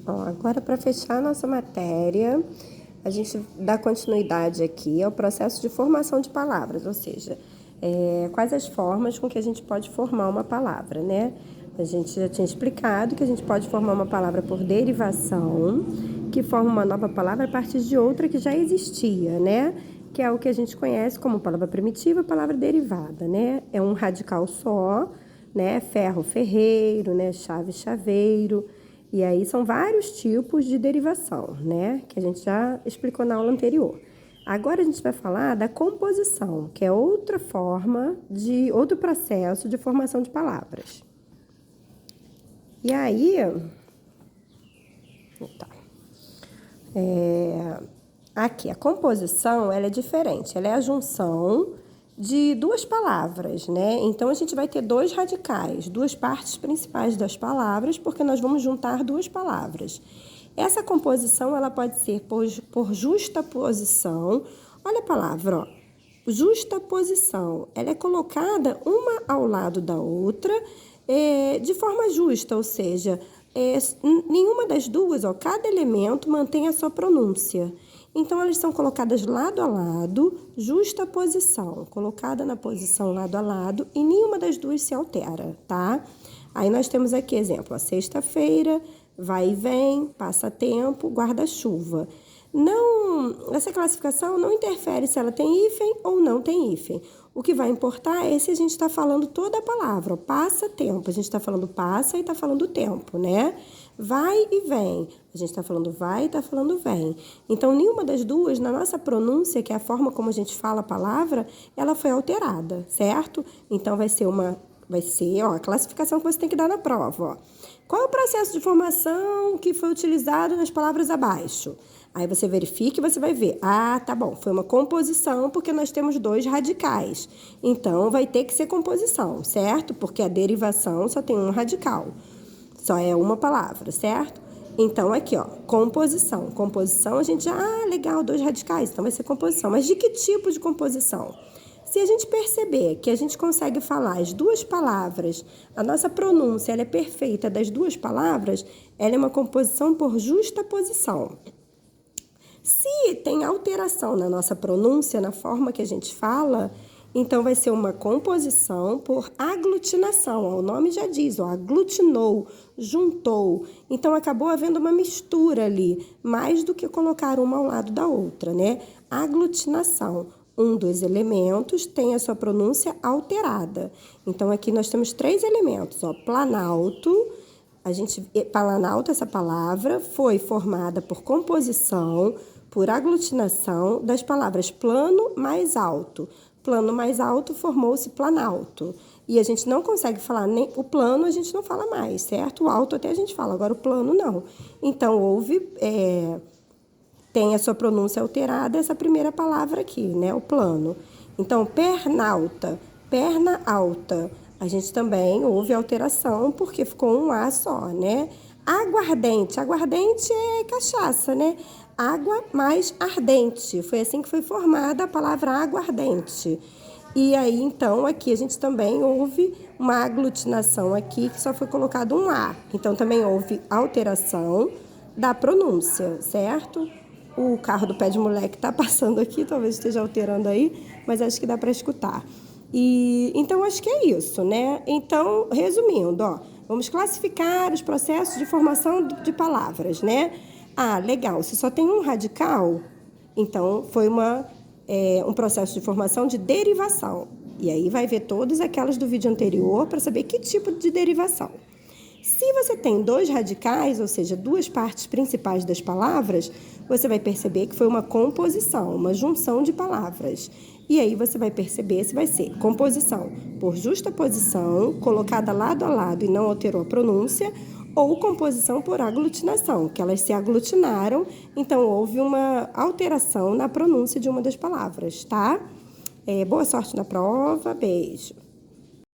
Ó, agora, para fechar a nossa matéria, a gente dá continuidade aqui ao processo de formação de palavras, ou seja, quais as formas com que a gente pode formar uma palavra, né? A gente já tinha explicado que a gente pode formar uma palavra por derivação, que forma uma nova palavra a partir de outra que já existia, né? Que é o que a gente conhece como palavra primitiva, palavra derivada, né? É um radical só, né? Ferro, ferreiro, né? Chave, chaveiro. E aí são vários tipos de derivação, né? Que a gente já explicou na aula anterior. Agora a gente vai falar da composição, que é outra forma de outro processo de formação de palavras. E aí, aqui a composição ela é diferente, ela é a junção de duas palavras, né? Então a gente vai ter dois radicais, duas partes principais das palavras, porque nós vamos juntar duas palavras. Essa composição ela pode ser por justaposição. Olha a palavra, ó. Justaposição. Ela é colocada uma ao lado da outra de forma justa, ou seja, nenhuma das duas, ó, cada elemento mantém a sua pronúncia. Então, elas são colocadas lado a lado, justaposição, colocada na posição lado a lado, e nenhuma das duas se altera, tá? Aí nós temos aqui exemplo, a sexta-feira, vai e vem, passatempo, guarda-chuva. Essa classificação não interfere se ela tem hífen ou não tem hífen. O que vai importar é se a gente está falando toda a palavra, passa tempo. A gente está falando passa e está falando tempo, né? Vai e vem. A gente está falando vai e está falando vem. Então, nenhuma das duas, na nossa pronúncia, que é a forma como a gente fala a palavra, ela foi alterada, certo? Então, vai ser a classificação que você tem que dar na prova, ó. Qual é o processo de formação que foi utilizado nas palavras abaixo? Aí você verifica e você vai ver. Ah, tá bom, foi uma composição porque nós temos dois radicais. Então, vai ter que ser composição, certo? Porque a derivação só tem um radical. Só é uma palavra, certo? Então, aqui, ó, composição. Composição, a gente legal, dois radicais, então vai ser composição. Mas de que tipo de composição? Se a gente perceber que a gente consegue falar as duas palavras, a nossa pronúncia ela é perfeita das duas palavras, ela é uma composição por justaposição. Se tem alteração na nossa pronúncia, na forma que a gente fala, então vai ser uma composição por aglutinação. O nome já diz, ó, aglutinou, juntou. Então, acabou havendo uma mistura ali, mais do que colocar uma ao lado da outra, né? Aglutinação. Um dos elementos tem a sua pronúncia alterada. Então, aqui nós temos três elementos, ó, planalto. Planalto, essa palavra, foi formada por composição, por aglutinação das palavras plano mais alto. Plano mais alto formou-se planalto. E a gente não consegue falar, nem o plano a gente não fala mais, certo? O alto até a gente fala, agora o plano não. Então, tem a sua pronúncia alterada essa primeira palavra aqui, né? O plano. Então, pernalta, perna alta. A gente também houve alteração porque ficou um A só, né? Aguardente. Aguardente é cachaça, né? Água mais ardente. Foi assim que foi formada a palavra aguardente. E aí, então, aqui a gente também houve uma aglutinação aqui que só foi colocado um A. Então, também houve alteração da pronúncia, certo? O carro do pé de moleque tá passando aqui, talvez esteja alterando aí, mas acho que dá para escutar. Então, acho que é isso, né? Então, resumindo, ó, vamos classificar os processos de formação de palavras, né? Ah, legal, se só tem um radical, então foi um processo de formação de derivação. E aí vai ver todas aquelas do vídeo anterior para saber que tipo de derivação. Se você tem dois radicais, ou seja, duas partes principais das palavras, você vai perceber que foi uma composição, uma junção de palavras. E aí você vai perceber se vai ser composição por justaposição, colocada lado a lado e não alterou a pronúncia, ou composição por aglutinação, que elas se aglutinaram, então houve uma alteração na pronúncia de uma das palavras, tá? Boa sorte na prova, beijo!